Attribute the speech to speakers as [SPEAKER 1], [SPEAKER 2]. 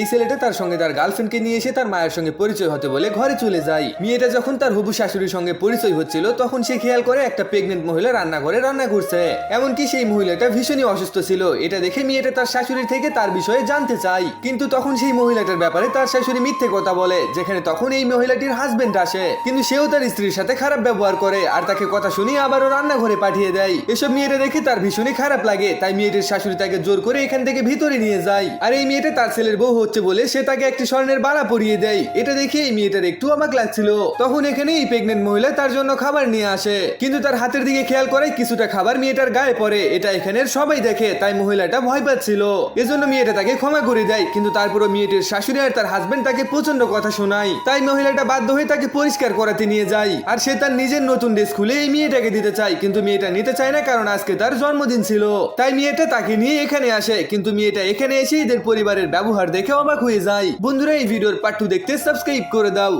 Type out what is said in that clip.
[SPEAKER 1] এই ছেলেটা তার সঙ্গে তার গার্লফ্রেন্ডকে নিয়ে এসে তার মায়ের সঙ্গে পরিচয় হতে বলে ঘরে চলে যায়। মেয়েটা যখন তার হবু শাশুড়ির সঙ্গে পরিচয় হচ্ছিল তখন সে খেয়াল করে একটা প্রেগনেন্ট মহিলা রান্নাঘরে রান্না করছে। এমনকি সেই মহিলাটা ভীষণই অসুস্থ ছিল। এটা দেখে মেয়েটা তার শাশুড়ির থেকে তার বিষয়ে জানতে চায়, কিন্তু তখন সেই মহিলাটার ব্যাপারে তার শাশুড়ি মিথ্যে কথা বলে, যেখানে তখন এই মহিলাটির হাজবেন্ড আসে, কিন্তু সেও তার স্ত্রীর সাথে খারাপ ব্যবহার করে আর তাকে কথা শুনিয়ে আবারও রান্নাঘরে পাঠিয়ে দেয়। এসব মেয়েটা দেখে তার ভীষণই খারাপ লাগে, তাই মেয়েটির শাশুড়ি তাকে জোর করে এখান থেকে ভিতরে নিয়ে যায়। আর এই মেয়েটা তার ছেলের বউ হচ্ছে বলে সে তাকে একটি স্বর্ণের বালা পরিয়ে দেয়। এটা দেখে এই মেয়েটার একটু অবাক লাগছিল। তখন এখানে এই প্রেগনেন্ট মহিলা তার জন্য খাবার নিয়ে আসে, কিন্তু তার হাতের দিকে খেয়াল করে কিছুটা খাবার মেয়েটার গায়ে পড়ে। এটা এখানের সবাই দেখে, তাই মহিলাটা ভয় পাচ্ছিল। এজন্য মেয়েটা তাকে ক্ষমা করে দেয়, কিন্তু তারপরও মেয়েটির শাশুড়ি আর তার হাজবেন্ড তাকে প্রচন্ড কথা শোনায়। তাই মহিলাটা বাধ্য হয়ে তাকে পরিষ্কার করাতে নিয়ে যায়। আর সে তার নিজের নতুন ড্রেস খুলে এই মেয়েটাকে দিতে চায়, কিন্তু মেয়েটা নিতে চায় না, কারণ আজকে তার জন্মদিন ছিল। তাই মেয়েটা তাকে নিয়ে এখানে আসে, কিন্তু মেয়েটা এখানে এসে এদের পরিবারের ব্যবহার দেখে অবাক হয়ে যায়। বন্ধুরা, এই ভিডিওর পার্ট 2 দেখতে সাবস্ক্রাইব করে দাও।